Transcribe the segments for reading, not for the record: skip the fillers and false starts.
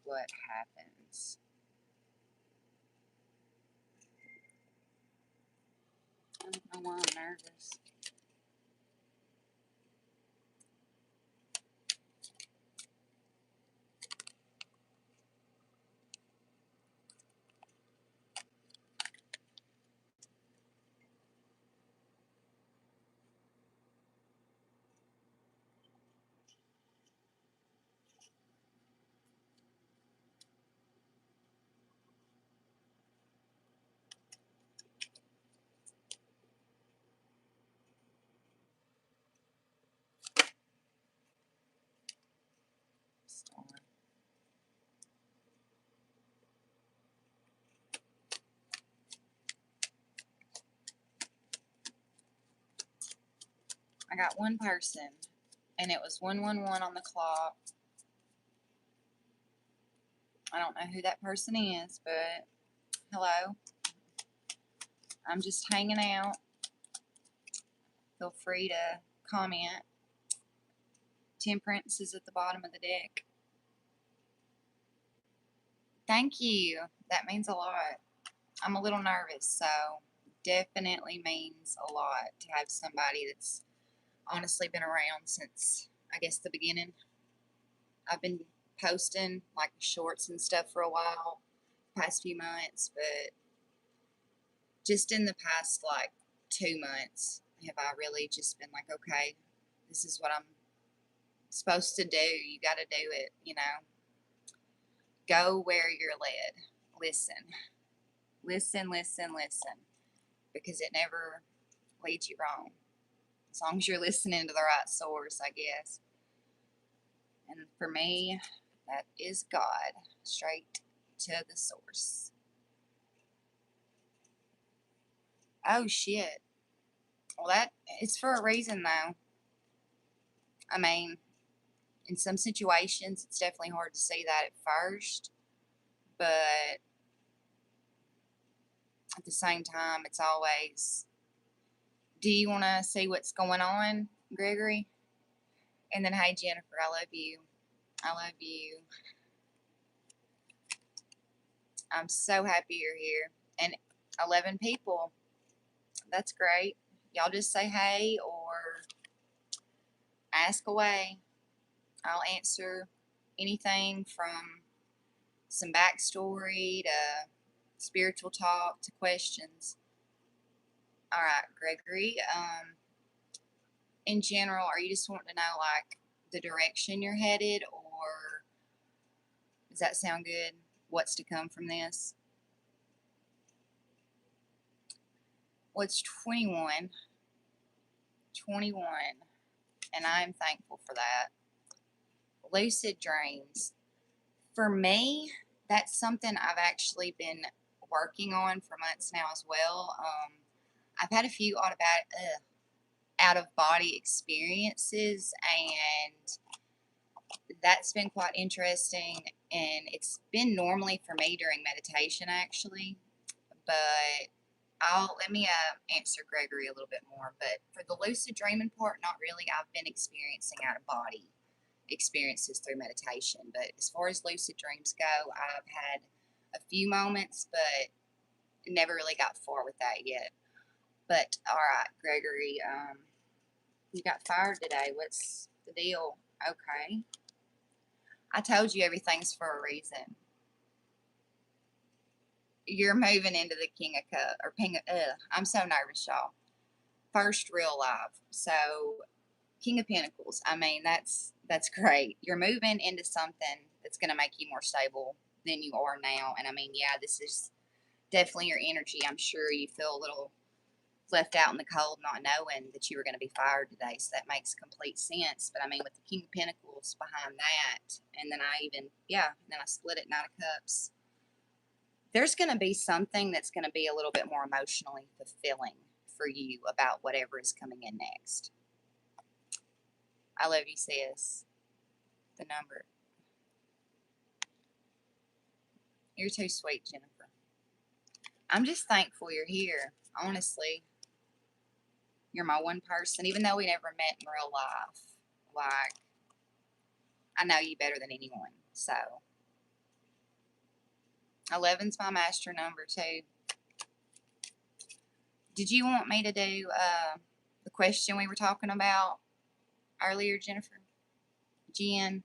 what happens. I don't know why I'm nervous. I got one person, and it was 111 on the clock. I don't know who that person is, but hello. I'm just hanging out. Feel free to comment. Temperance is at the bottom of the deck. Thank you. That means a lot. I'm a little nervous, so definitely means a lot to have somebody that's honestly been around since, I guess, the beginning. I've been posting like shorts and stuff for a while, past few months, but just in the past like 2 months have I really just been like, okay, this is what I'm supposed to do. You got to do it, you know. Go where you're led. Listen. Listen, listen, listen. Because it never leads you wrong. As long as you're listening to the right source, I guess. And for me, that is God. Straight to the source. Oh, shit. Well, that it's for a reason, though. I mean, in some situations, it's definitely hard to see that at first. But at the same time, it's always, do you want to see what's going on, Gregory? And then, hey, Jennifer, I love you. I love you. I'm so happy you're here. And 11 people. That's great. Y'all just say hey or ask away. I'll answer anything from some backstory to spiritual talk to questions. All right, Gregory. In general, are you just wanting to know like the direction you're headed, or does that sound good? What's to come from this? Well, it's 21. 21. And I'm thankful for that. Lucid dreams. For me, that's something I've actually been working on for months now as well. I've had a few out-of-body experiences, and that's been quite interesting. And it's been normally for me during meditation, actually. But let me answer Gregory a little bit more. But for the lucid dreaming part, not really. I've been experiencing out-of-body experiences through meditation. But as far as lucid dreams go, I've had a few moments, but never really got far with that yet. But all right, Gregory, you got fired today. What's the deal? Okay. I told you everything's for a reason. You're moving into the King of Cups, or I'm so nervous, y'all. First real life. So King of Pentacles. I mean, that's great. You're moving into something that's going to make you more stable than you are now. And I mean, yeah, this is definitely your energy. I'm sure you feel a little left out in the cold, not knowing that you were going to be fired today. So that makes complete sense. But I mean, with the King of Pentacles behind that, and then then I split it, Knight of Cups. There's going to be something that's going to be a little bit more emotionally fulfilling for you about whatever is coming in next. I love you, sis. The number. You're too sweet, Jennifer. I'm just thankful you're here, honestly. You're my one person, even though we never met in real life. Like, I know you better than anyone, so 11's my master number too. Did you want me to do the question we were talking about earlier, Jennifer? Jen?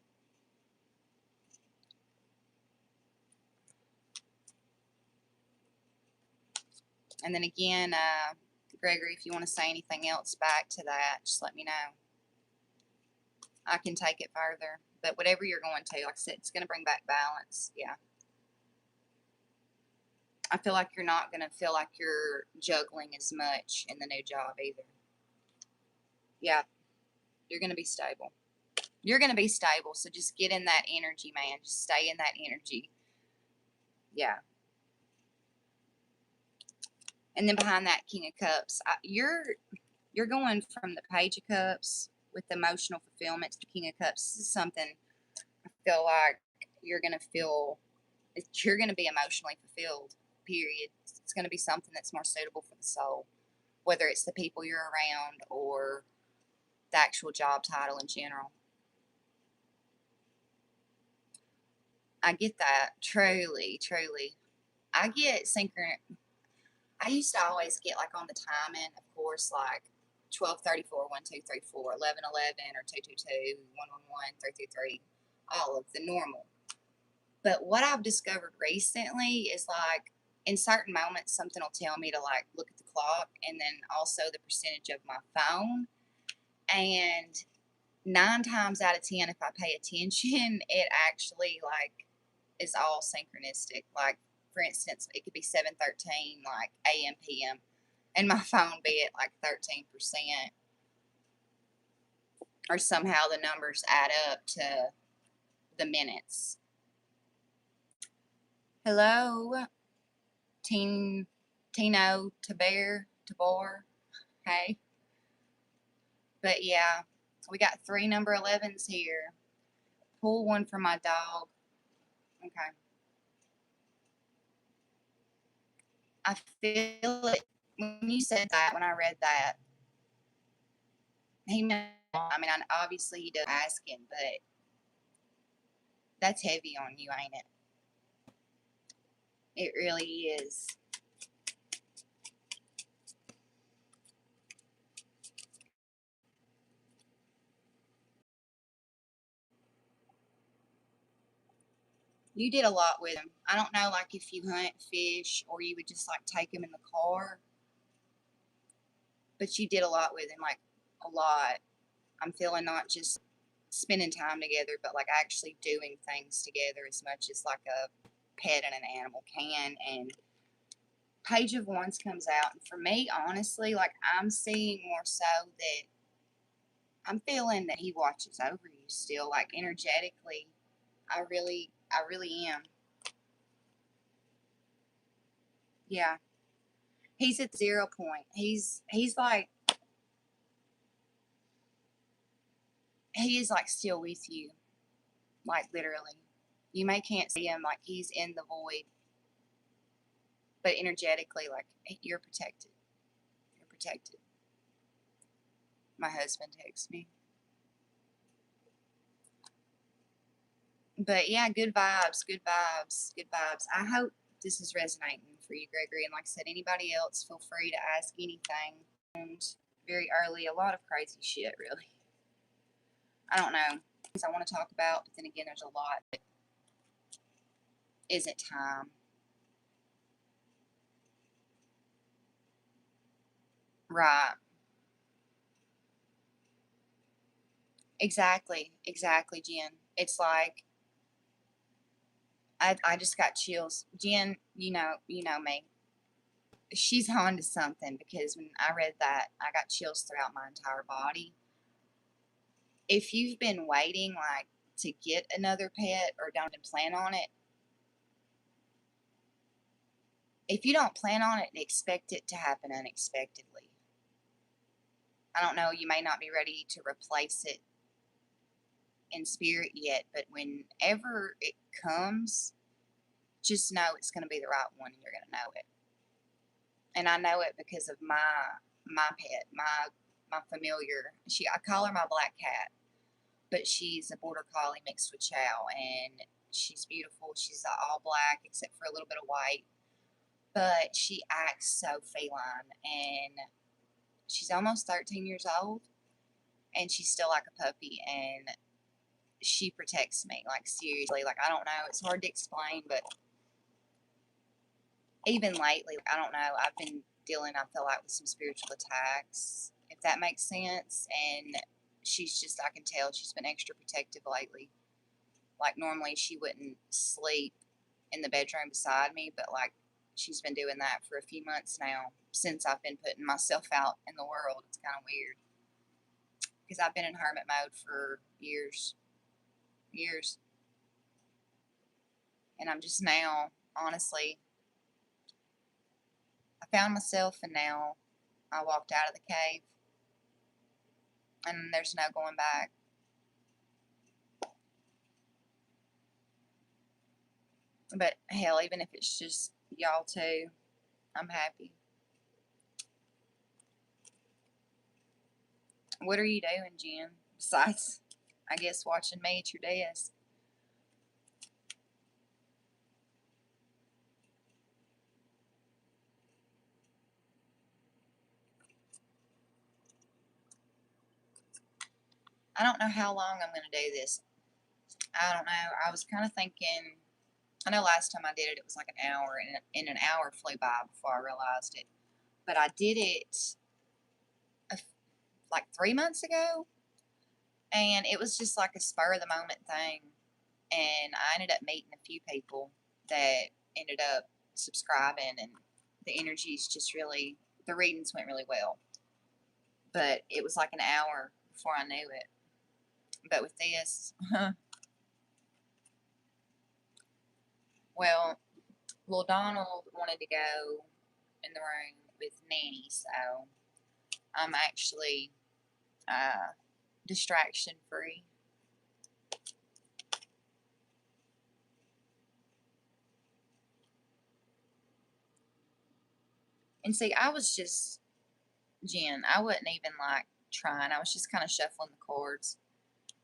And then again, Gregory, if you want to say anything else back to that, just let me know. I can take it further. But whatever you're going to, like I said, it's going to bring back balance. Yeah. I feel like you're not going to feel like you're juggling as much in the new job either. Yeah. You're going to be stable. You're going to be stable. So just get in that energy, man. Just stay in that energy. Yeah. And then behind that King of Cups, you're going from the Page of Cups with the emotional fulfillment to the King of Cups. This is something I feel like you're going to feel, you're going to be emotionally fulfilled, period. It's going to be something that's more suitable for the soul, whether it's the people you're around or the actual job title in general. I get that. Truly, truly. I get I used to always get like on the timing, of course, like 12:34, 1, 2, 3, 4, 11, 11, or 2, 2, 2, 1, 1, 1, 3, 3, 3, all of the normal. But what I've discovered recently is like in certain moments, something will tell me to like look at the clock and then also the percentage of my phone. And 9 times out of 10, if I pay attention, it actually like is all synchronistic. Like, for instance, it could be 7:13, like AM, PM, and my phone be at like 13%, or somehow the numbers add up to the minutes. Hello, Tino Tabor. Hey. But yeah, we got 3 number 11s here. Pull one for my dog. Okay. I feel it when you said that, when I read that. He meant, I mean, obviously he does asking, but that's heavy on you, ain't it? It really is. You did a lot with him. I don't know, like if you hunt, fish, or you would just like take him in the car, but you did a lot with him, like a lot. I'm feeling not just spending time together, but like actually doing things together as much as like a pet and an animal can. And Page of Wands comes out, and for me, honestly, like I'm seeing more so that I'm feeling that he watches over you still, like energetically. I really am. Yeah. He's at 0 point. He's like, he is like still with you, like literally. You may can't see him, like he's in the void, but energetically, like you're protected. You're protected. My husband texts me. But yeah, good vibes, good vibes, good vibes. I hope this is resonating for you, Gregory. And like I said, anybody else, feel free to ask anything. And very early, a lot of crazy shit, really. I don't know things I want to talk about, but then again, there's a lot that isn't time. Right. Exactly. Exactly, Jen. It's like I just got chills. Jen, you know me. She's on to something, because when I read that, I got chills throughout my entire body. If you've been waiting like to get another pet or don't even plan on it, if you don't plan on it, expect it to happen unexpectedly. I don't know, you may not be ready to replace it in spirit yet, but whenever it comes, just know it's going to be the right one, and you're going to know it. And I know it because of my pet, my familiar. I call her my black cat, but she's a border collie mixed with chow, and She's beautiful. She's all black except for a little bit of white. But she acts so feline, and she's almost 13 years old, and she's still like a puppy, and she protects me, like, seriously. Like, I don't know, it's hard to explain, but even lately, I don't know, I've been dealing, I feel like, with some spiritual attacks, if that makes sense, and she's just, I can tell she's been extra protective lately. Like, normally she wouldn't sleep in the bedroom beside me, but, like, she's been doing that for a few months now, since I've been putting myself out in the world. It's kind of weird, because I've been in hermit mode for years, and I'm just now, honestly, I found myself, and now I walked out of the cave, and there's no going back. But hell, even if it's just y'all too, I'm happy. What are you doing, Jen? Besides, I guess, watching me at your desk. I don't know how long I'm going to do this. I don't know. I was kind of thinking, I know last time I did it, it was like an hour, and an hour flew by before I realized it. But I did it like 3 months ago, and it was just like a spur of the moment thing. And I ended up meeting a few people that ended up subscribing, and the energies just really, the readings went really well. But it was like an hour before I knew it. But with this, well, Little Donald wanted to go in the room with Nanny, so I'm actually distraction free. And see, I was just, Jen, I wasn't even like trying. I was just kind of shuffling the cards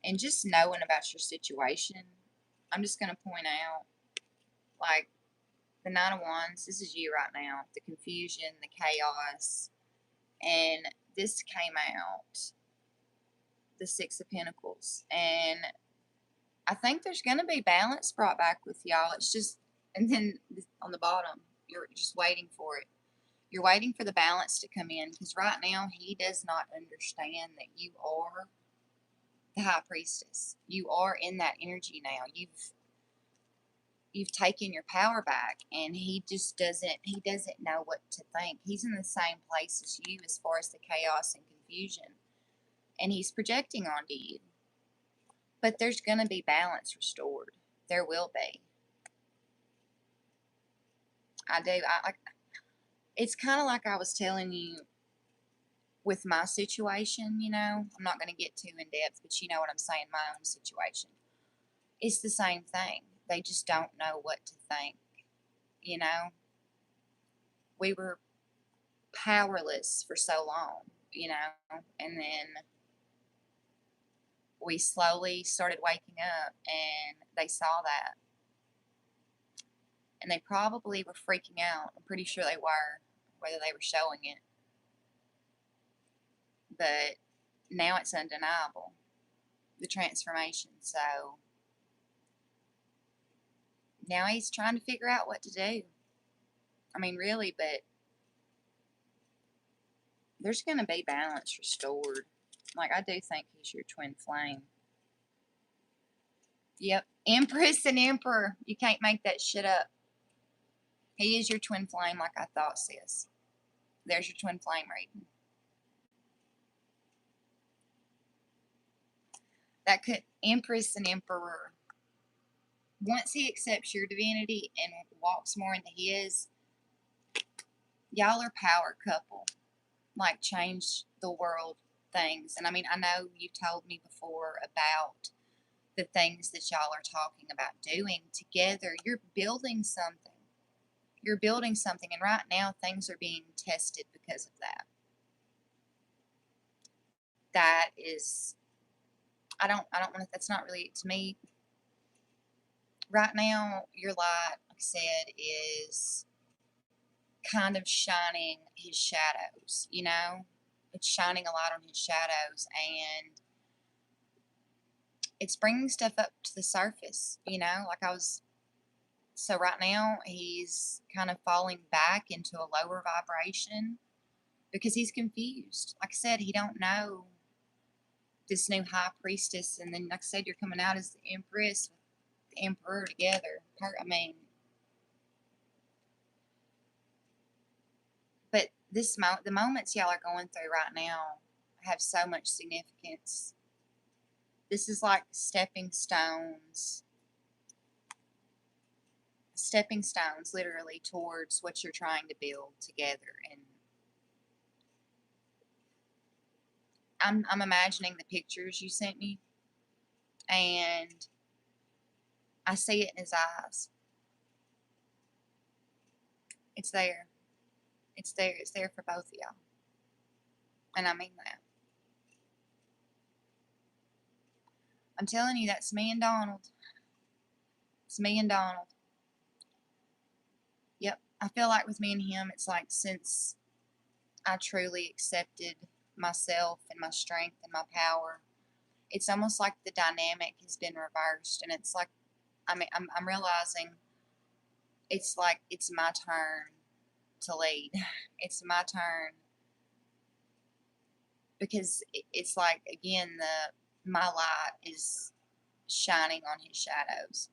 and just knowing about your situation. I'm just going to point out, like, the Nine of Wands, this is you right now. The confusion, the chaos. And this came out, the Six of Pentacles. And I think there's going to be balance brought back with y'all. It's just, and then on the bottom, you're just waiting for it. You're waiting for the balance to come in, because right now he does not understand that you are the High Priestess. You are in that energy now. You've taken your power back, and he doesn't know what to think. He's in the same place as you as far as the chaos and confusion, and he's projecting onto you. But there's going to be balance restored. There will be. It's kind of like I was telling you with my situation, you know. I'm not going to get too in depth, but you know what I'm saying, my own situation. It's the same thing. They just don't know what to think, you know. We were powerless for so long, you know, and then we slowly started waking up, and they saw that. And they probably were freaking out. I'm pretty sure they were, whether they were showing it. But now it's undeniable, the transformation. So now he's trying to figure out what to do. I mean, really, but there's going to be balance restored. Like, I do think he's your twin flame. Yep. Empress and Emperor. You can't make that shit up. He is your twin flame, like I thought, sis. There's your twin flame reading. That could, Empress and Emperor. Once he accepts your divinity and walks more into his, y'all are power couple. Like, change the world things. And I mean, I know you've told me before about the things that y'all are talking about doing together. You're building something. You're building something, and right now things are being tested because of that. That is, I don't want to, that's not really, to me, right now, your light, like I said, is kind of shining his shadows, you know? It's shining a light on his shadows, and it's bringing stuff up to the surface, you know? So right now, he's kind of falling back into a lower vibration because he's confused. Like I said, he don't know this new high priestess, and then, like I said, you're coming out as the empress with the emperor together. I mean, but the moments y'all are going through right now have so much significance. This is like stepping stones, literally, towards what you're trying to build together. And I'm imagining the pictures you sent me, and I see it in his eyes. It's there. It's there. It's there for both of y'all. And I mean that. I'm telling you, that's me and Donald. It's me and Donald. Yep. I feel like with me and him, it's like since I truly accepted myself and my strength and my power, it's almost like the dynamic has been reversed. And it's like, I mean, I'm realizing it's like it's my turn to lead. It's my turn because it's like, again, my light is shining on his shadows,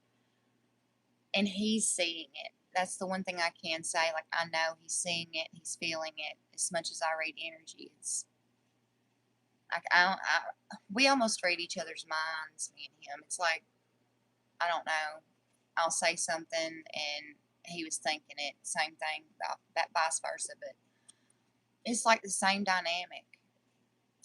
and he's seeing it. That's the one thing I can say. Like, I know he's seeing it, he's feeling it. As much as I read energy, it's like we almost read each other's minds, me and him. It's like, I don't know, I'll say something and he was thinking it. Same thing, that vice versa. But it's like the same dynamic.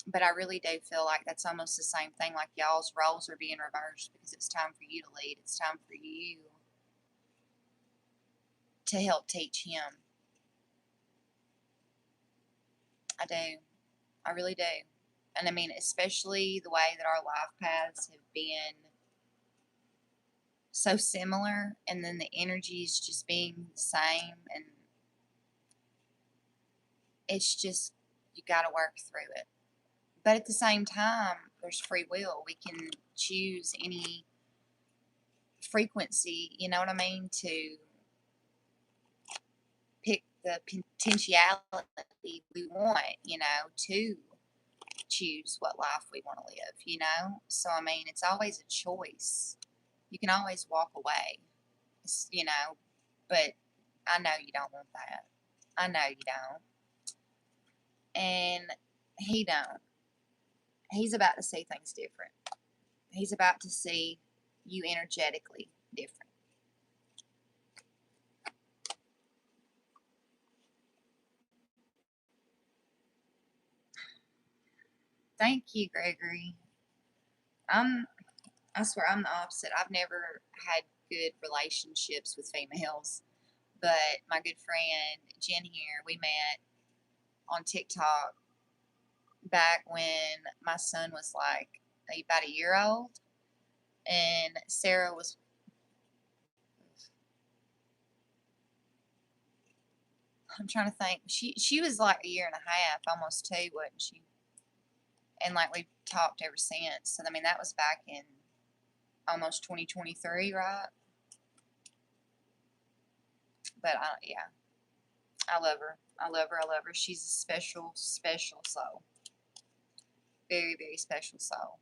But I really do feel like that's almost the same thing. Like, y'all's roles are being reversed because it's time for you to lead. It's time for you to help teach him. I do. I really do. And I mean, especially the way that our life paths have been so similar, and then the energies just being the same, and it's just, you got to work through it. But at the same time, there's free will. We can choose any frequency, you know what I mean, to pick the potentiality we want, you know, to choose what life we want to live, you know? So, I mean, it's always a choice. You can always walk away, you know, but I know you don't want that. I know you don't. And he don't. He's about to see things different. He's about to see you energetically different. Thank you, Gregory. I swear I'm the opposite. I've never had good relationships with females, but my good friend Jen here, we met on TikTok back when my son was like about a year old, and Sarah was, I'm trying to think, she was like a year and a half, almost two, wasn't she? And like, we've talked ever since. So I mean, that was back in almost 2023, right? But yeah, I love her. I love her. I love her. She's a special, special soul. Very, very special soul.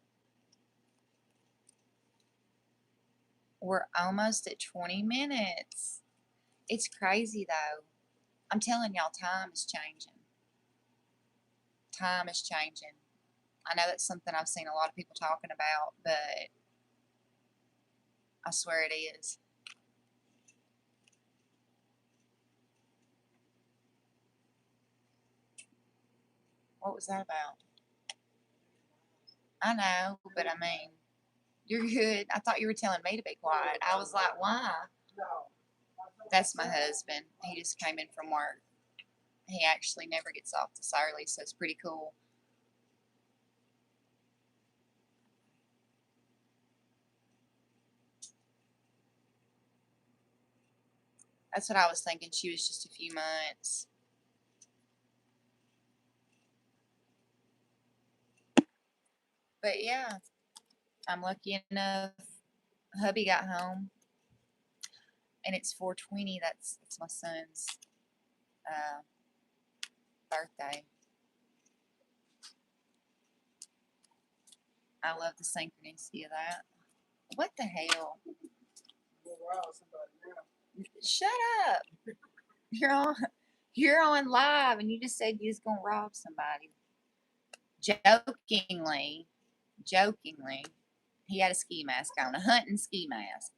We're almost at 20 minutes. It's crazy though. I'm telling y'all, time is changing. Time is changing. I know that's something I've seen a lot of people talking about, but I swear it is. What was that about? I know, but I mean, you're good. I thought you were telling me to be quiet. I was like, why? That's my husband. He just came in from work. He actually never gets off this early, so it's pretty cool. That's what I was thinking. She was just a few months. But yeah, I'm lucky enough. Hubby got home, and it's 4:20. That's my son's uh, birthday. I love the synchronicity of that. What the hell? Shut up! You're on. You're on live, and you just said you was gonna rob somebody. Jokingly, he had a ski mask on, a hunting ski mask.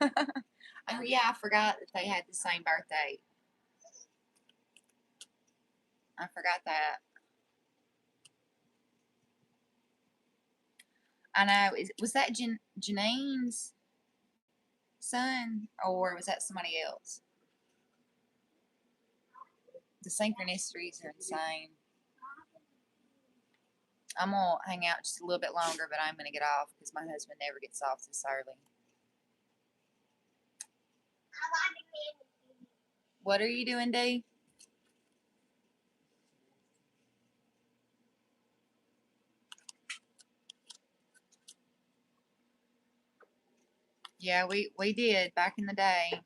Oh yeah, I forgot that they had the same birthday. I forgot that. I know. Was that Janine's son, or was that somebody else? The synchronicities are insane. I'm gonna hang out just a little bit longer, but I'm gonna get off because my husband never gets off this early. What are you doing, Dee? Yeah, we did back in the day.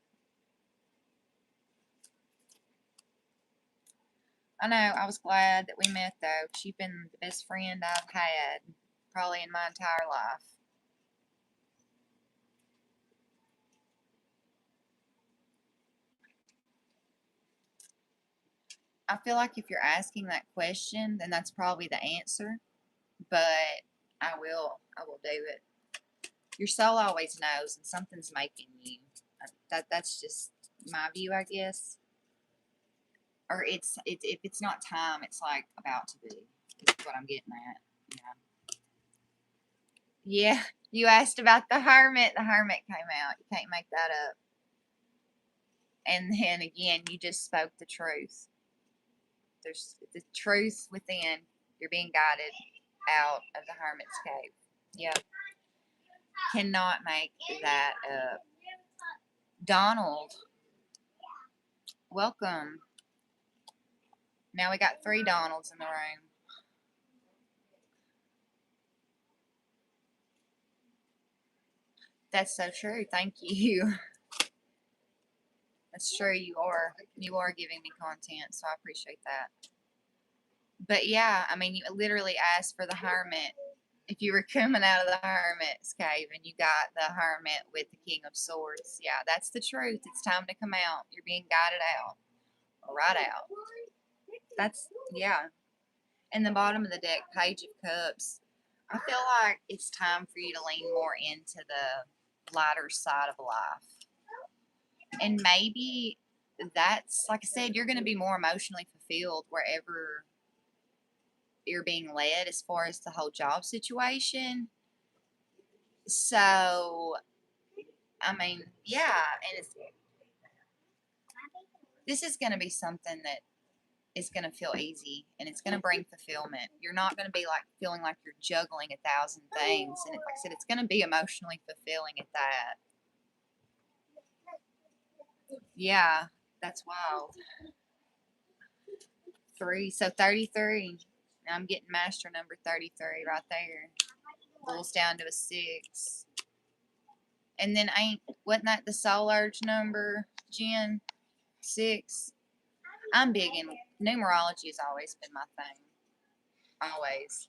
I know. I was glad that we met though. She's been the best friend I've had probably in my entire life. I feel like if you're asking that question, then that's probably the answer. But I will do it. Your soul always knows, and something's making you. That's just my view, I guess. Or it's if it's not time, it's like about to be. Is what I'm getting at. Yeah. You asked about the hermit. The hermit came out. You can't make that up. And then again, you just spoke the truth. There's the truth within. You're being guided out of the hermit's cave. Yep. Cannot make that up. Donald, welcome. Now we got 3 Donalds in the room. That's so true. Thank you. That's true. You are giving me content, so I appreciate that. But yeah, I mean, you literally asked for the hermit. If you were coming out of the hermit's cave and you got the hermit with the King of Swords, yeah, that's the truth. It's time to come out. You're being guided out, right out. That's yeah. And the bottom of the deck, Page of Cups. I feel like it's time for you to lean more into the lighter side of life. And maybe that's, like I said, you're going to be more emotionally fulfilled wherever you're being led as far as the whole job situation. So, I mean, yeah, and this is going to be something that is going to feel easy and it's going to bring fulfillment. You're not going to be like feeling like you're juggling 1,000 things. And like I said, it's going to be emotionally fulfilling at that. Yeah, that's wild. 3, so 33. I'm getting master number 33 right there. Boils down to a 6. And then wasn't that the soul urge number, Jen? 6. I'm big in numerology. Has always been my thing. Always.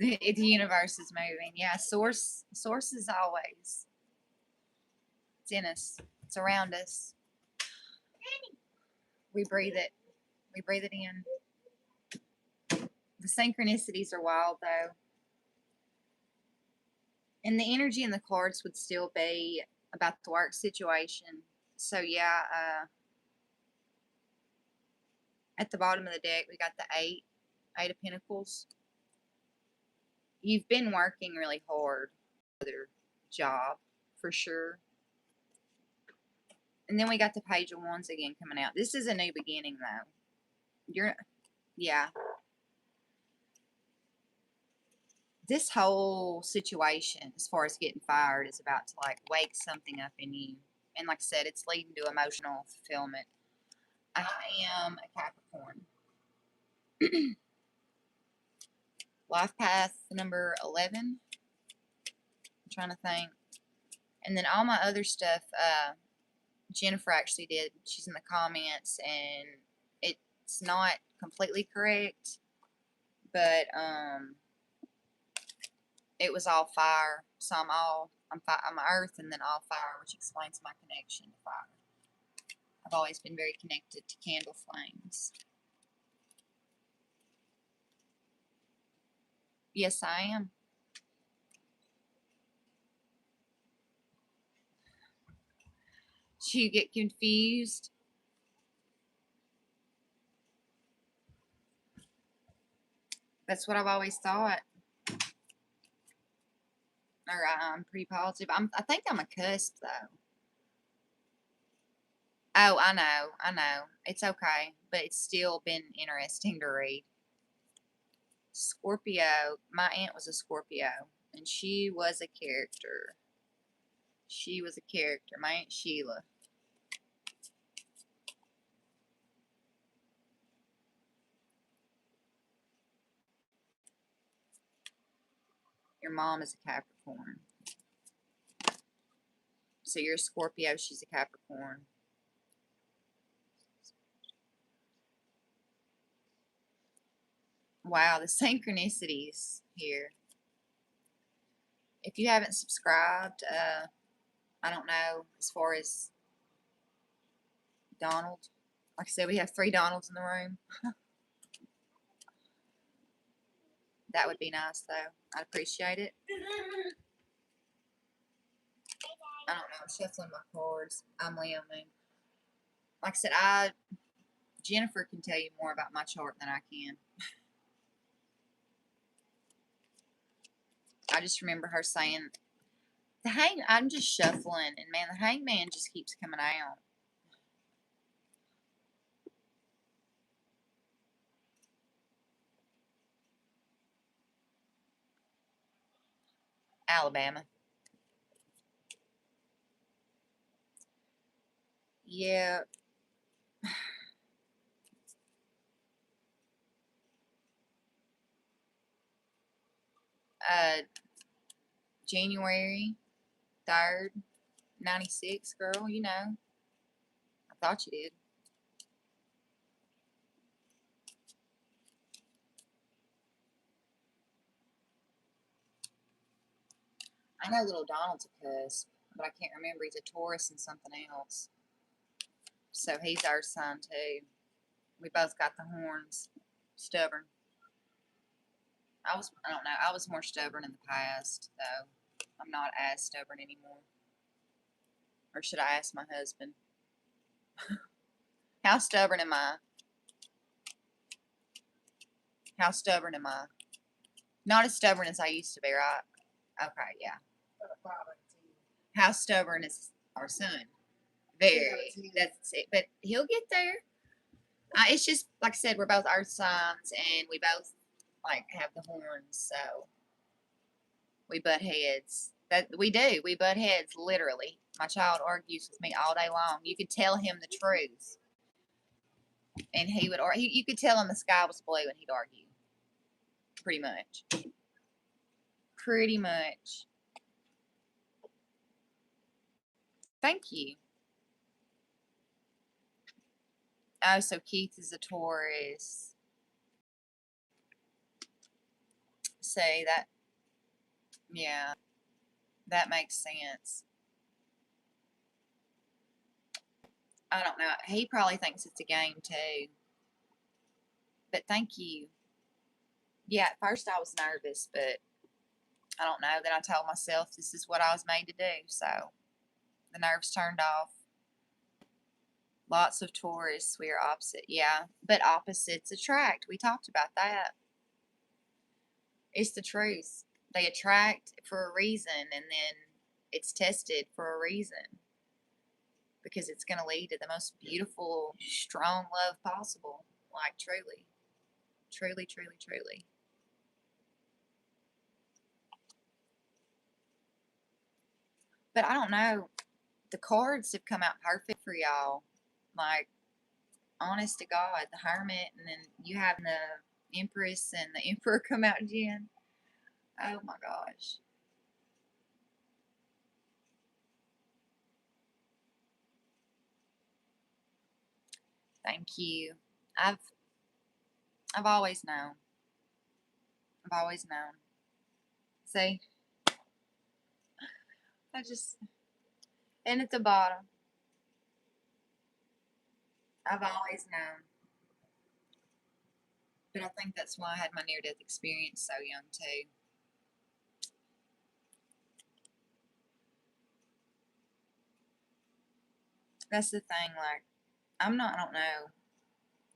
The universe is moving. Yeah, source is always. It's in us. It's around us. We breathe it. We breathe it in. The synchronicities are wild though. And the energy in the cards would still be about the work situation. So yeah, at the bottom of the deck we got the 8 of Pentacles. You've been working really hard for their job for sure. And then we got the Page of Wands again coming out. This is a new beginning though. Yeah. this whole situation, as far as getting fired, is about to like wake something up in you. And like I said, it's leading to emotional fulfillment. I am a Capricorn. Life path number 11. I'm trying to think. And then all my other stuff, Jennifer actually did. She's in the comments, and it's not completely correct, but it was all fire. So I'm earth and then all fire, which explains my connection to fire. I've always been very connected to candle flames. Yes, I am. Do you get confused? That's what I've always thought. Or I'm pretty positive. I think I'm a cusp, though. Oh, I know. It's okay. But it's still been interesting to read. Scorpio. My aunt was a Scorpio. And she was a character. She was a character. My Aunt Sheila. Your mom is a Capricorn. So you're a Scorpio. She's a Capricorn. Wow, the synchronicities here. If you haven't subscribed, I don't know, as far as Donald. Like I said, we have 3 Donalds in the room. That would be nice, though. I'd appreciate it. I don't know. I'm shuffling my cards. I'm Leoning. Like I said, Jennifer can tell you more about my chart than I can. I just remember her saying, I'm just shuffling, and man, the hangman just keeps coming out. Alabama. Yeah. January 3rd, 96, girl, you know. I thought you did. I know little Donald's a cusp, but I can't remember. He's a Taurus and something else. So he's our sign too. We both got the horns. Stubborn. I don't know. I was more stubborn in the past, though. I'm not as stubborn anymore. Or should I ask my husband? How stubborn am I? How stubborn am I? Not as stubborn as I used to be, right? Okay, yeah. How stubborn is our son? Very. That's it. But he'll get there. It's just, like I said, we're both earth signs, and we both, like, have the horns, so we butt heads. That we do. We butt heads, literally. My child argues with me all day long. You could tell him the truth, and he would argue. You could tell him the sky was blue, and he'd argue. Pretty much. Pretty much. Thank you. Oh, so Keith is a Taurus. Say that. Yeah, that makes sense. I don't know. He probably thinks it's a game too. But thank you. Yeah, at first I was nervous, but I don't know. Then I told myself this is what I was made to do. So the nerves turned off. Lots of Taurus. We are opposite. Yeah, but opposites attract. We talked about that. It's the truth. They attract for a reason, and then it's tested for a reason. Because it's going to lead to the most beautiful, strong love possible. Like, truly. Truly, truly, truly. But I don't know. The cards have come out perfect for y'all. Like, honest to God, the Hermit, and then you have the Empress and the Emperor come out again. Oh my gosh. Thank you. I've always known. I've always known. See? And at the bottom, I've always known. But I think that's why I had my near-death experience so young, too. That's the thing, like, I don't know.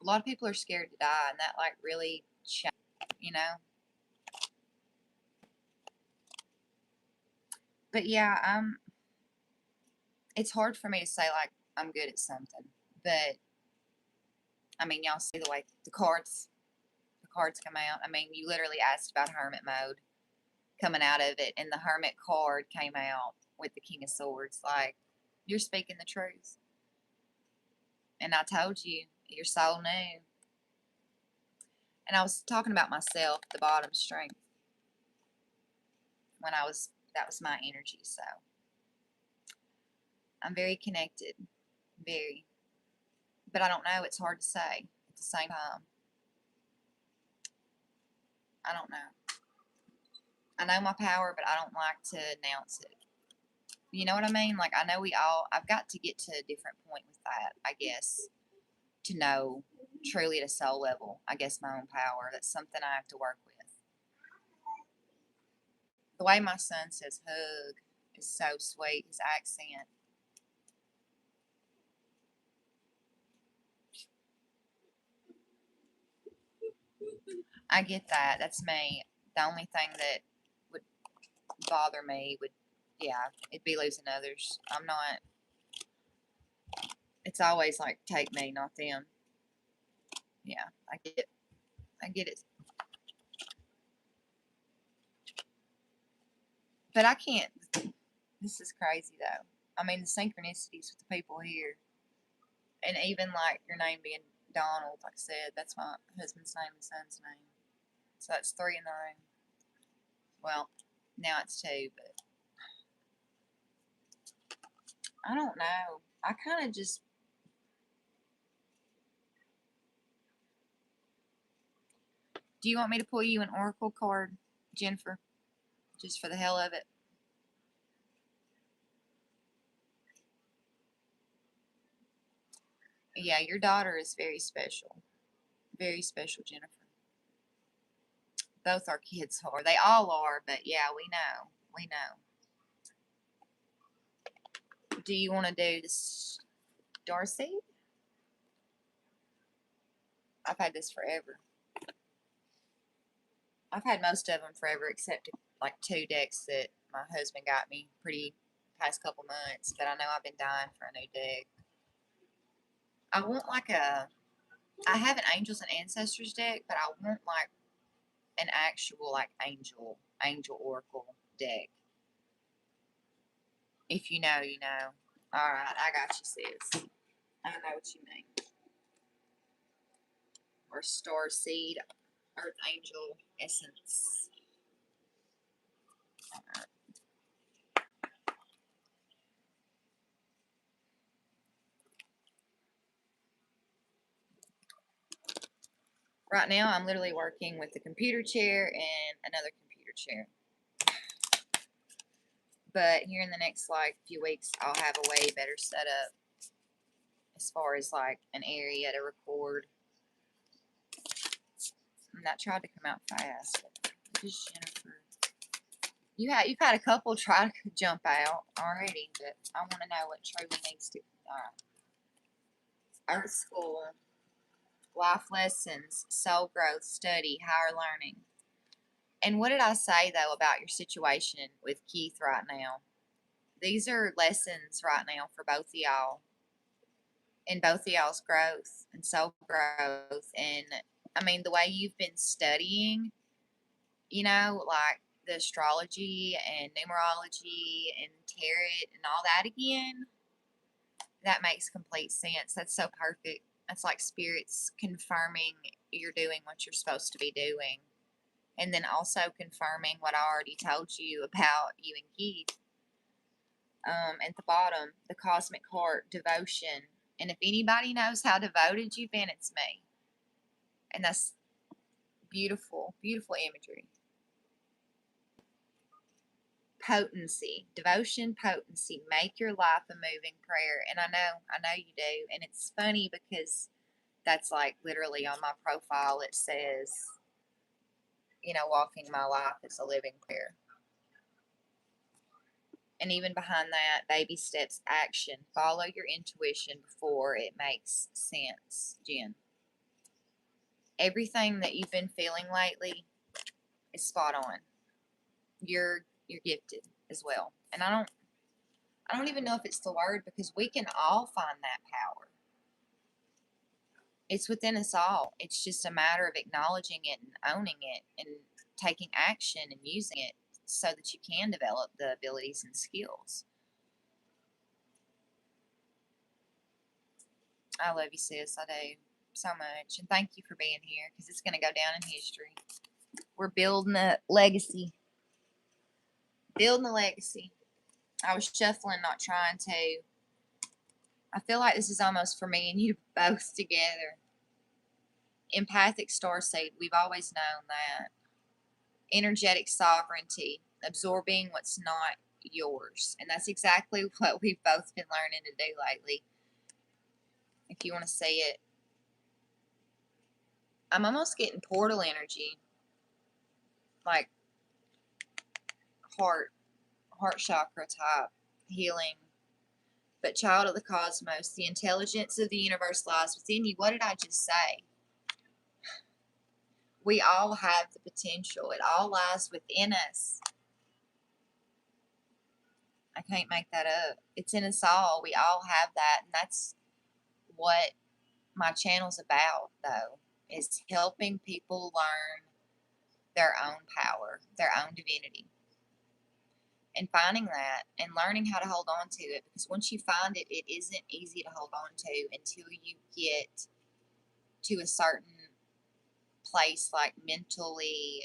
A lot of people are scared to die, and that, like, really, you know? But yeah, it's hard for me to say, like, I'm good at something. But, I mean, y'all see the way the cards come out. I mean, you literally asked about Hermit mode coming out of it, and the Hermit card came out with the King of Swords. Like, you're speaking the truth. And I told you, your soul knew. And I was talking about myself, the bottom strength, when that was my energy. So I'm very connected, very. But I don't know, it's hard to say at the same time. I don't know. I know my power, but I don't like to announce it. You know what I mean? Like, I know I've got to get to a different point with that, I guess, to know truly at a soul level, I guess, my own power. That's something I have to work with. The way my son says hug is so sweet, his accent. I get that. That's me. The only thing that would bother me would, yeah, it'd be losing others. I'm not, it's always like, take me, not them. Yeah, I get it. I get it. But I can't, this is crazy though. I mean, the synchronicities with the people here. And even like your name being Donald, like I said, that's my husband's name and son's name. So that's 3 in the room. Well, now it's 2, but I don't know. I kind of just, do you want me to pull you an oracle card, Jennifer? Just for the hell of it? Yeah, your daughter is very special. Very special, Jennifer. Both our kids are. They all are, but yeah, we know. We know. Do you want to do this, Darcy? I've had this forever. I've had most of them forever, except like 2 decks that my husband got me pretty past couple months. But I know I've been dying for a new deck. I want like I have an Angels and Ancestors deck, but I want like an actual like angel oracle deck. If you know, you know. All right, I got you, sis. I know what you mean. Or Star Seed, Earth Angel Essence. All right. Right now, I'm literally working with the computer chair and another computer chair. But here in the next like few weeks, I'll have a way better setup as far as like an area to record. And that tried to come out fast. Just Jennifer. You've had a couple try to jump out already, but I want to know what truly needs to. Earth School, life lessons, soul growth, study, higher learning. And what did I say though about your situation with Keith right now? These are lessons right now for both of y'all, and both of y'all's growth and soul growth. And I mean, the way you've been studying, you know, like the astrology and numerology and tarot and all that again, that makes complete sense. That's so perfect. That's like spirits confirming you're doing what you're supposed to be doing. And then also confirming what I already told you about you and Keith. At the bottom, the cosmic heart, devotion. And if anybody knows how devoted you've been, it's me. And that's beautiful, beautiful imagery. Potency, devotion, potency. Make your life a moving prayer. And I know you do. And it's funny because that's like literally on my profile. It says, you know, walking my life is a living prayer. And even behind that, baby steps, action. Follow your intuition before it makes sense, Jen. Everything that you've been feeling lately is spot on. You're gifted as well. And I don't even know if it's the word, because we can all find that power. It's within us all. It's just a matter of acknowledging it and owning it and taking action and using it so that you can develop the abilities and skills. I love you, sis. I do so much. And thank you for being here, because it's going to go down in history. We're building a legacy. Building a legacy. I was shuffling, not trying to. I feel like this is almost for me and you both together. Empathic starseed. We've always known that. Energetic sovereignty. Absorbing what's not yours. And that's exactly what we've both been learning to do lately. If you want to see it. I'm almost getting portal energy. Like heart chakra type healing. But child of the cosmos, the intelligence of the universe lies within you. What did I just say? We all have the potential. It all lies within us. I can't make that up. It's in us all. We all have that. And that's what my channel's about, though, is helping people learn their own power, their own divinity. And finding that and learning how to hold on to it. Because once you find it, it isn't easy to hold on to until you get to a certain place, like mentally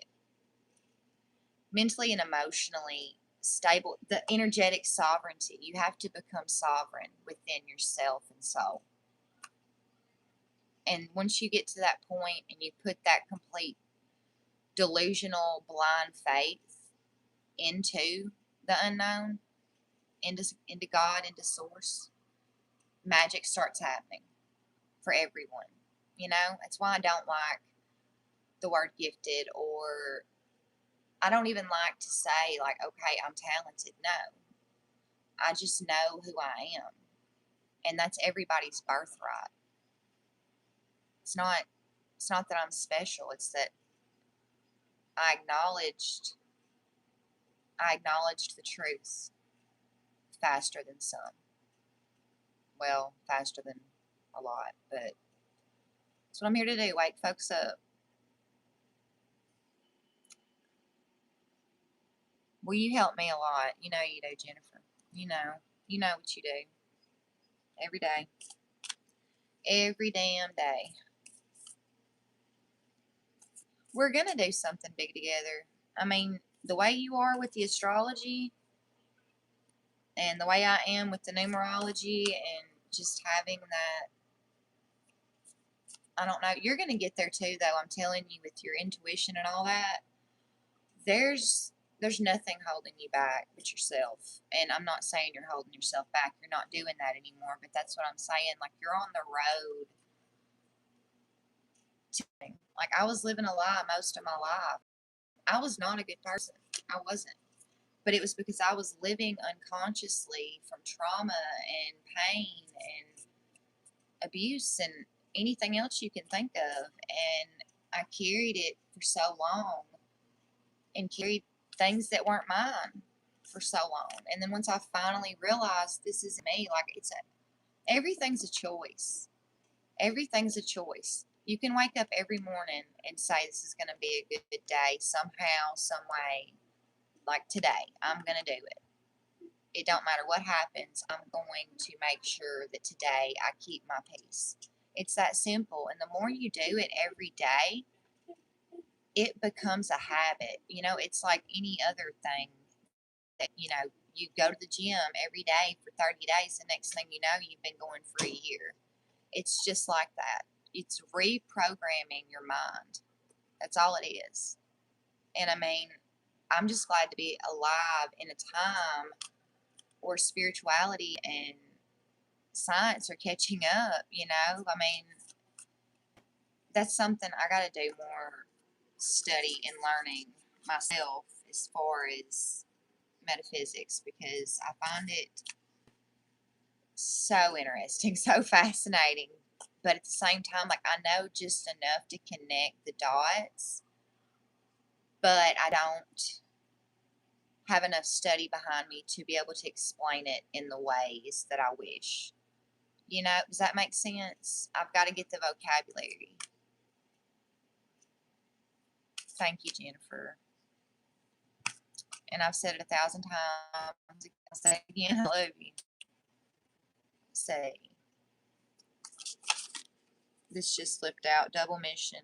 and emotionally stable. The energetic sovereignty. You have to become sovereign within yourself and soul. And once you get to that point and you put that complete delusional blind faith into the unknown, into God, into source, magic starts happening for everyone. You know, that's why I don't like the word gifted, or I don't even like to say like, okay, I'm talented. No, I just know who I am. And that's everybody's birthright. It's not that I'm special. It's that I acknowledged the truth faster than some. Well, faster than a lot, but that's what I'm here to do. Wake folks up. Well, you help me a lot. You know you do, Jennifer. You know what you do. Every day. Every damn day. We're going to do something big together. I mean, the way you are with the astrology and the way I am with the numerology and just having that, I don't know, you're going to get there too, though. I'm telling you, with your intuition and all that, there's nothing holding you back but yourself. And I'm not saying you're holding yourself back. You're not doing that anymore, but that's what I'm saying. Like, you're on the road to, like, I was living a lie most of my life. I was not a good person. I wasn't. But it was because I was living unconsciously from trauma and pain and abuse and anything else you can think of. And I carried it for so long and carried things that weren't mine for so long. And then once I finally realized this isn't me, like, everything's a choice. Everything's a choice. You can wake up every morning and say this is going to be a good day somehow, some way. like today, I'm going to do it. It don't matter what happens, I'm going to make sure that today I keep my peace. It's that simple. And the more you do it every day, it becomes a habit. You know, it's like any other thing that, you know, you go to the gym every day for 30 days. The next thing you know, you've been going for a year. It's just like that. It's reprogramming your mind. That's all it is. And I mean, I'm just glad to be alive in a time where spirituality and science are catching up, you know? I mean, that's something I got to do more study and learning myself as far as metaphysics, because I find it so interesting, so fascinating. But at the same time, like, I know just enough to connect the dots, but I don't have enough study behind me to be able to explain it in the ways that I wish. You know, does that make sense? I've got to get the vocabulary. Thank you, Jennifer. And I've said it 1,000 times. I'll say it again. I love you. Say. This just slipped out. Double mission.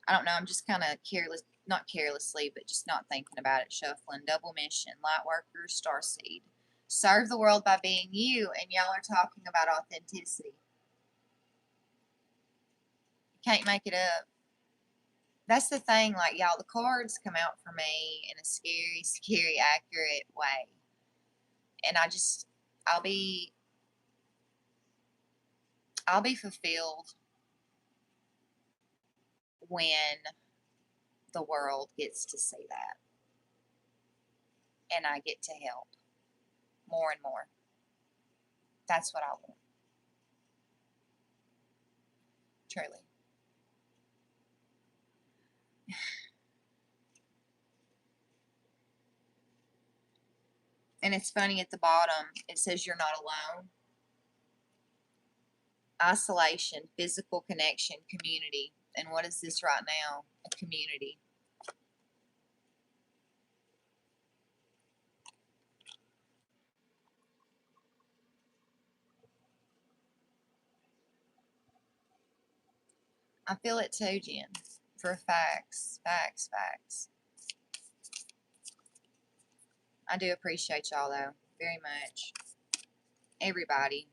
I don't know. I'm just kind of careless. Not carelessly, but just not thinking about it. Shuffling. Double mission. Light worker. Starseed. Serve the world by being you. And y'all are talking about authenticity. Can't make it up. That's the thing, like, y'all, the cards come out for me in a scary, scary, accurate way. And I'll be fulfilled when the world gets to see that. And I get to help more and more. That's what I want. Truly. And it's funny, at the bottom, it says you're not alone. Isolation, physical connection, community. And what is this right now? A community. I feel it too, Jen. For facts. Facts, facts. I do appreciate y'all, though, very much. Everybody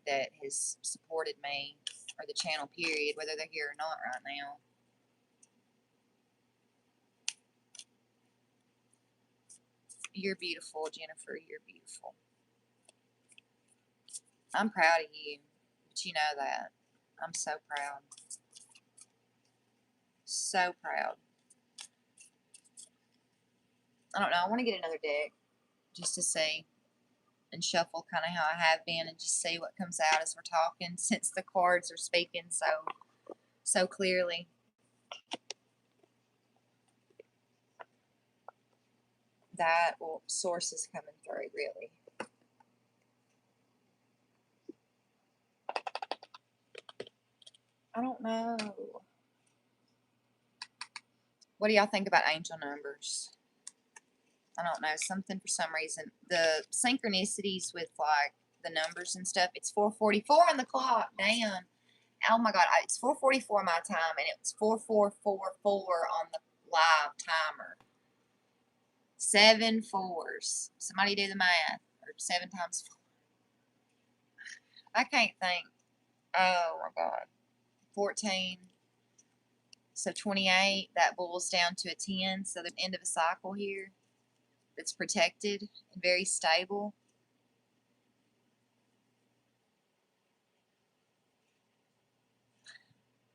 that has supported me, or the channel, period, whether they're here or not right now. You're beautiful, Jennifer. You're beautiful. I'm proud of you, but you know that. I'm so proud. So proud. I don't know. I want to get another deck just to see and shuffle kind of how I have been, and just see what comes out as we're talking, since the cards are speaking so clearly. That, well, source is coming through, really. I don't know. What do y'all think about angel numbers? I don't know. Something, for some reason, the synchronicities with, like, the numbers and stuff. It's 4:44 on the clock. Damn. Oh my God. It's 4:44 my time, and it's 4444 on the live timer. 7 4s. Somebody do the math. Or 7 times 4. I can't think. Oh my God. 14. So 28. That boils down to a 10. So the end of a cycle here. That's protected and very stable.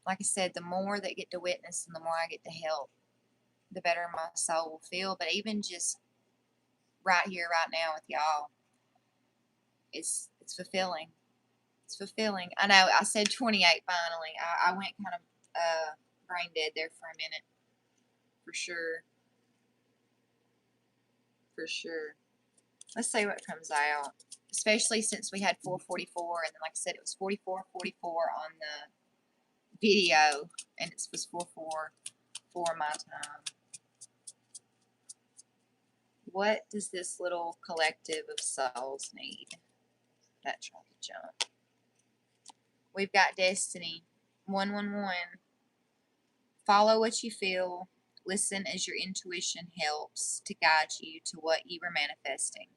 Like I said, the more that get to witness and the more I get to help, the better my soul will feel. But even just right here, right now with y'all, it's fulfilling. It's fulfilling. I know I said 28 finally. I went kind of brain dead there for a minute. For sure. For sure. Let's see what comes out. Especially since we had 4:44, and then, like I said, it was 44:44 on the video, and it was 4:44 my time. What does this little collective of souls need? That tried to jump. We've got destiny. 111. Follow what you feel. Listen as your intuition helps to guide you to what you are manifesting.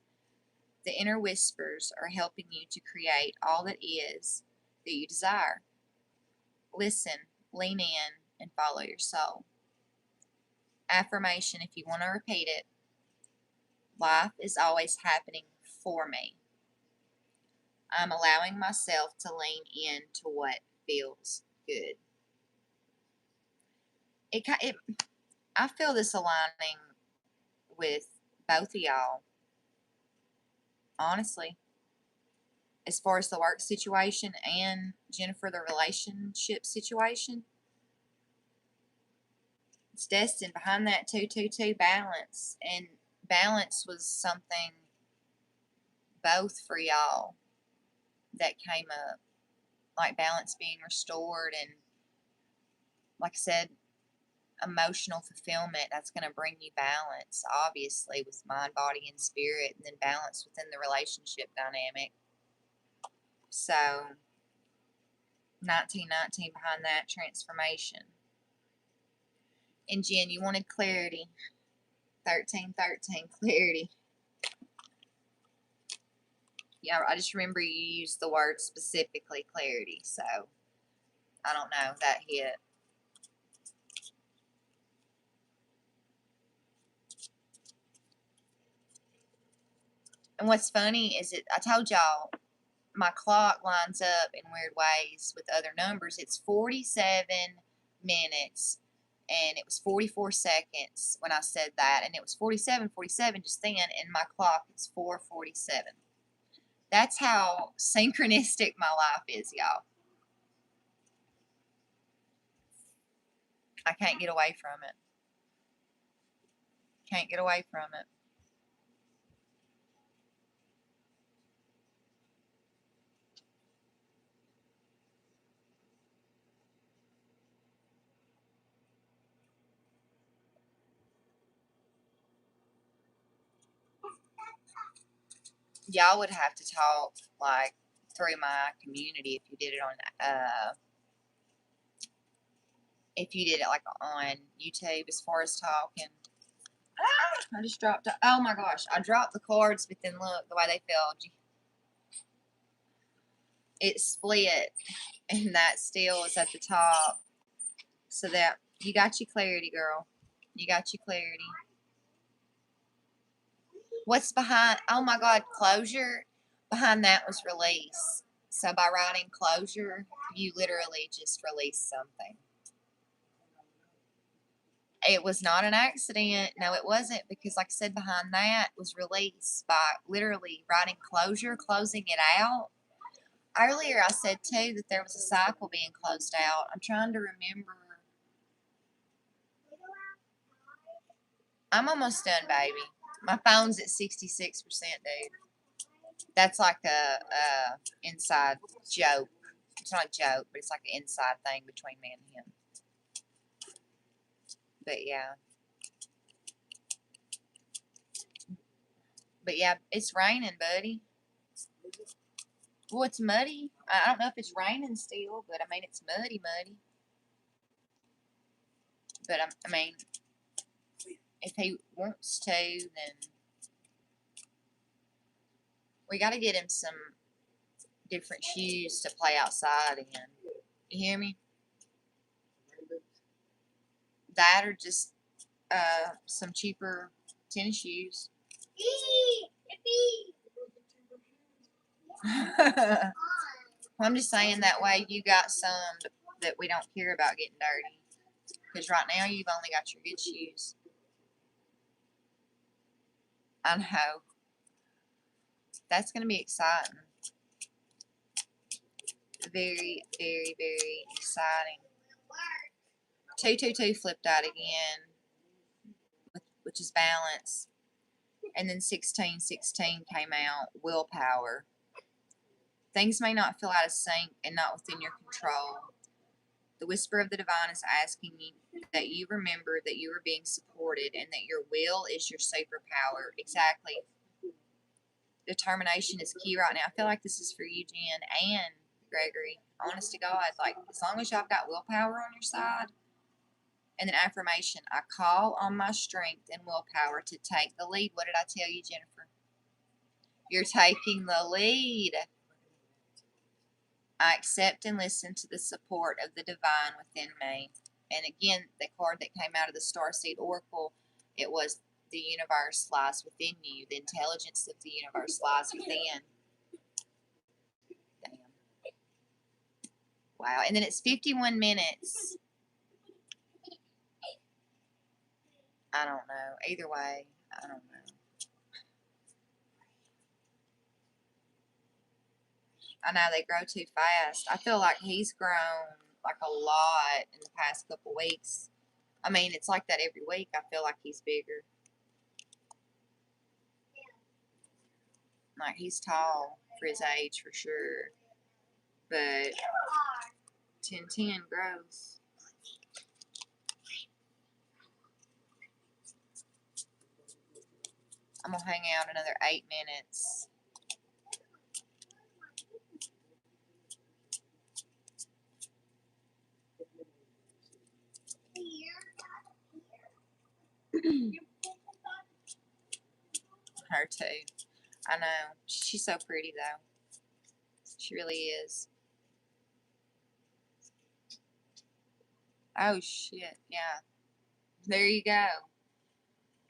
The inner whispers are helping you to create all that is that you desire. Listen, lean in, and follow your soul. Affirmation, if you want to repeat it. Life is always happening for me. I'm allowing myself to lean in to what feels good. I feel this aligning with both of y'all, honestly, as far as the work situation and Jennifer, the relationship situation. It's destined. Behind that 222 balance, and balance was something both for y'all that came up, like balance being restored, and like I said, emotional fulfillment. That's going to bring you balance, obviously, with mind, body, and spirit, and then balance within the relationship dynamic. So 1919 behind that, transformation. And Jen, you wanted clarity. 1313, clarity. Yeah, I just remember you used the word specifically, clarity. So I don't know, that hit. And what's funny is I told y'all my clock lines up in weird ways with other numbers. It's 47 minutes and it was 44 seconds when I said that, and it was 47 just then, and my clock is 4:47. That's how synchronistic my life is, y'all. I can't get away from it. Can't get away from it. Y'all would have to talk like through my community if you did it on if you did it like on YouTube as far as talking. I just dropped it. Oh my gosh, I dropped the cards, but then look the way they fell. It split, and that still is at the top. So that you got your clarity, girl. You got your clarity. What's behind? Oh my God, closure. Behind that was release. So by writing closure, you literally just released something. It was not an accident. No, it wasn't, because like I said, behind that was release by literally writing closure, closing it out. Earlier I said too that there was a cycle being closed out. I'm trying to remember. I'm almost done, baby. My phone's at 66%, dude. That's like a inside joke. It's not a joke, but it's like an inside thing between me and him. But yeah. But yeah, it's raining, buddy. Well, it's muddy. I don't know if it's raining still, but I mean, it's muddy. But I mean, if he wants to, then we got to get him some different shoes to play outside in. You hear me? That or just some cheaper tennis shoes. I'm just saying that way you got some that we don't care about getting dirty. Because right now you've only got your good shoes. I know. That's going to be exciting. Very, very, very exciting. 222 flipped out again, which is balance. And then 1616 came out, willpower. Things may not feel out of sync and not within your control. The whisper of the divine is asking you that you remember that you are being supported and that your will is your superpower. Exactly. Determination is key right now. I feel like this is for you, Jen, and Gregory. Honest to God, like, as long as y'all got willpower on your side. And then affirmation, I call on my strength and willpower to take the lead. What did I tell you, Jennifer? You're taking the lead. I accept and listen to the support of the divine within me. And again, the card that came out of the Starseed Oracle, it was the universe lies within you. The intelligence of the universe lies within. Damn. Wow. And then it's 51 minutes. I don't know. Either way, I don't know. I know they grow too fast. I feel like he's grown like a lot in the past couple weeks. I mean, it's like that every week. I feel like he's bigger. Like, he's tall for his age for sure. But 1010 grows. I'm going to hang out another 8 minutes. Her too. I know. She's so pretty though. She really is. Oh shit. Yeah. There you go.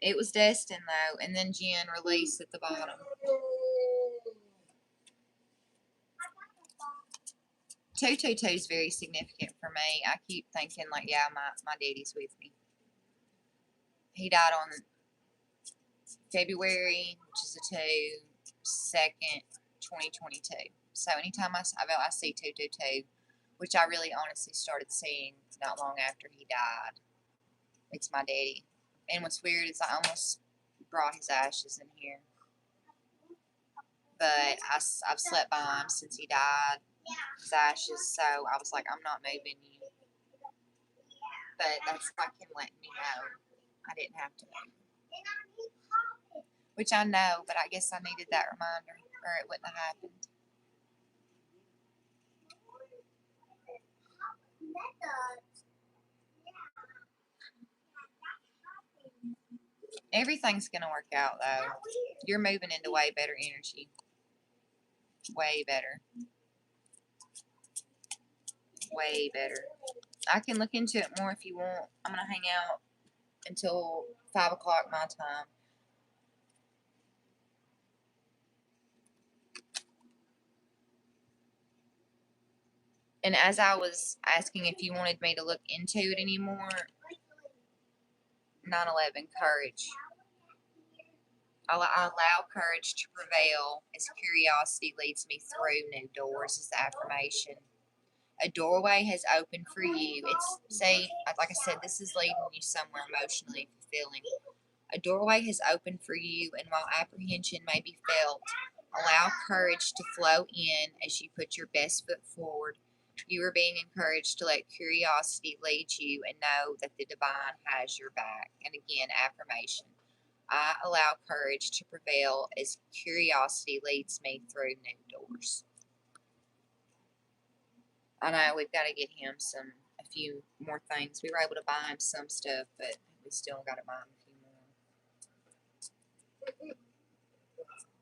It was destined though. And then Jen released at the bottom. 222 is very significant for me. I keep thinking like, yeah, my daddy's with me. He died on February, which is the 2nd, 2022. So anytime I see 222, which I really honestly started seeing not long after he died, it's my daddy. And what's weird is I almost brought his ashes in here. But I've slept by him since he died, his ashes, so I was like, I'm not moving you. But that's like him letting me know I didn't have to move. Which I know, but I guess I needed that reminder, or it wouldn't have happened. Everything's going to work out, though. You're moving into way better energy. Way better. Way better. I can look into it more if you want. I'm going to hang out until 5 o'clock my time. And as I was asking if you wanted me to look into it anymore, 9/11, courage. I allow courage to prevail as curiosity leads me through new doors is the affirmation. A doorway has opened for you. Like I said, this is leading you somewhere emotionally fulfilling. A doorway has opened for you, and while apprehension may be felt, allow courage to flow in as you put your best foot forward. You are being encouraged to let curiosity lead you and know that the divine has your back. And again, affirmation. I allow courage to prevail as curiosity leads me through new doors. I know we've got to get him a few more things. We were able to buy him some stuff, but we still got to buy him a few more.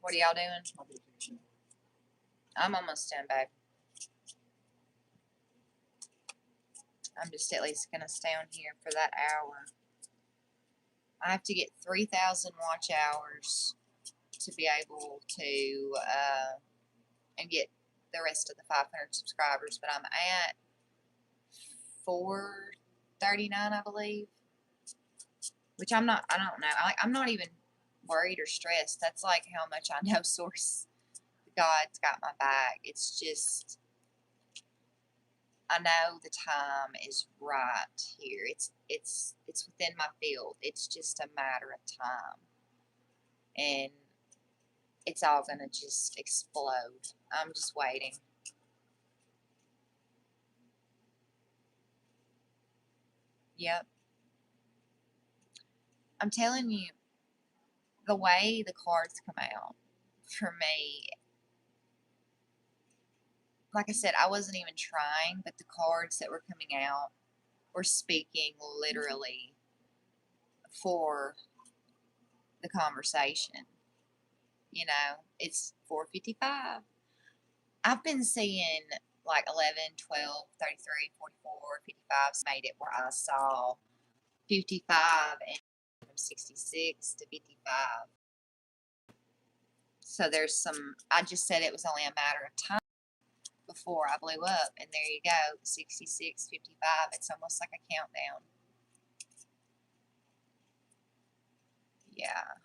What are y'all doing? I'm almost done, babe. I'm just at least going to stay on here for that hour. I have to get 3,000 watch hours to be able to and get the rest of the 500 subscribers, but I'm at 439, I believe, which I don't know. I'm not even worried or stressed. That's like how much I know Source God's got my back. It's just, I know the time is right here. It's within my field. It's just a matter of time. And it's all going to just explode. I'm just waiting. Yep. I'm telling you, the way the cards come out, for me, like I said, I wasn't even trying, but the cards that were coming out were speaking literally for the conversation. You know, it's 4:55. I've been seeing like 11, 12, 33, 44, 55 made it where I saw 55 and from 66 to 55. So there's some, I just said it was only a matter of time before I blew up. And there you go, 66, 55. It's almost like a countdown. Yeah,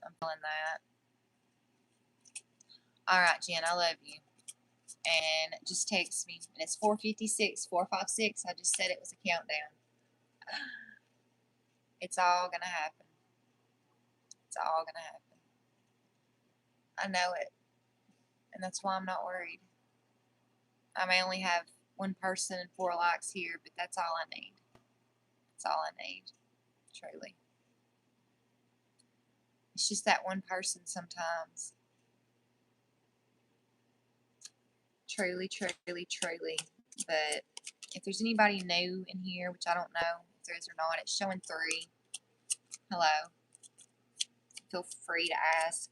I'm feeling that. All right, Jen, I love you. And just text me. And it's 4:56, 4:56. I just said it was a countdown. It's all going to happen. It's all going to happen. I know it. And that's why I'm not worried. I may only have one person and 4 likes here, but that's all I need. That's all I need. Truly. It's just that one person sometimes. Truly, truly, truly. But if there's anybody new in here, which I don't know if there is or not, it's showing 3. Hello. Feel free to ask,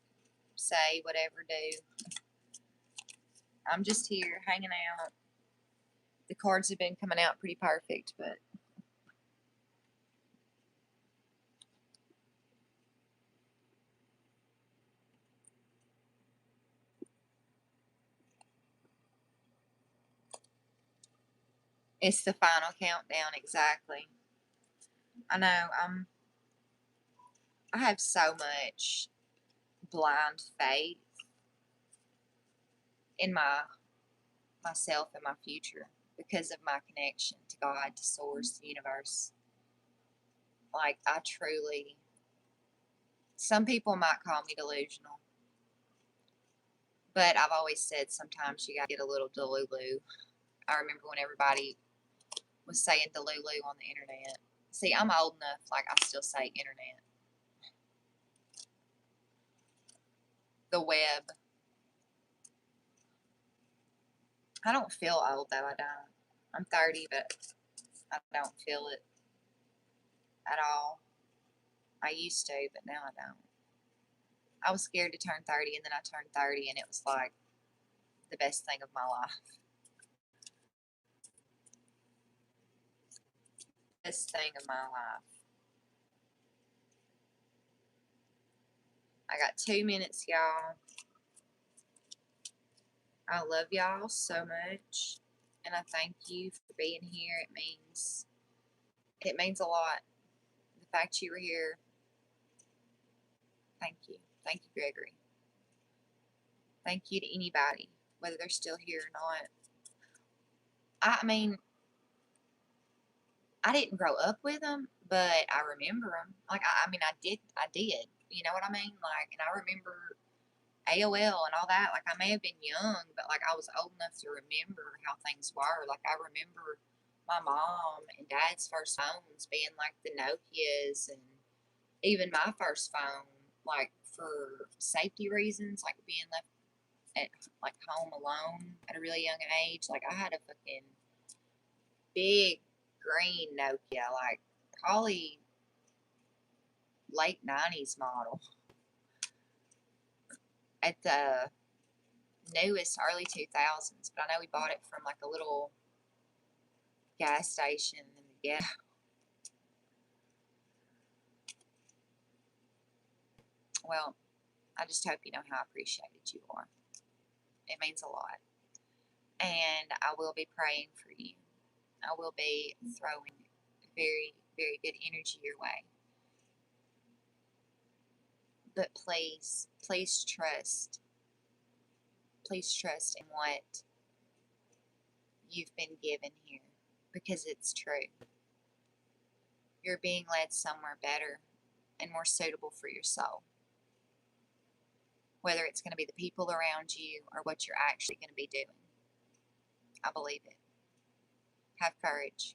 say, whatever, do. I'm just here hanging out. The cards have been coming out pretty perfect, but it's the final countdown, exactly. I know, I have so much blind faith in myself and my future because of my connection to God, to Source, the universe. Like, I truly, some people might call me delusional, but I've always said sometimes you gotta get a little delulu. I remember when everybody was saying delulu on the internet. See, I'm old enough, like, I still say internet. The web. I don't feel old, though. I don't. I'm 30, but I don't feel it at all. I used to, but now I don't. I was scared to turn 30, and then I turned 30, and it was like the best thing of my life. Best thing of my life. I got 2 minutes, y'all. I love y'all so much, and I thank you for being here. It means a lot. The fact you were here. Thank you. Thank you, Gregory. Thank you to anybody, whether they're still here or not. I mean, I didn't grow up with them, but I remember them. Like, I mean, I did. You know what I mean? Like, and I remember AOL and all that. Like, I may have been young, but like, I was old enough to remember how things were. Like, I remember my mom and dad's first phones being like the Nokias, and even my first phone, like, for safety reasons, like being left at like home alone at a really young age. Like, I had a fucking big green Nokia, like probably late 90s model, at the newest early 2000s. But I know we bought it from like a little gas station in the ghetto. Well, I just hope you know how appreciated you are. It means a lot. And I will be praying for you. I will be throwing very, very good energy your way. But please, please trust. Please trust in what you've been given here, because it's true. You're being led somewhere better and more suitable for your soul. Whether it's going to be the people around you or what you're actually going to be doing. I believe it. Have courage.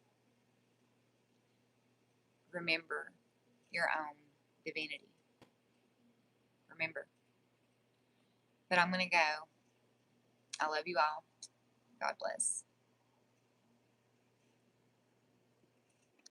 remember your own divinity. Remember. But I'm going to go. I love you all. God bless.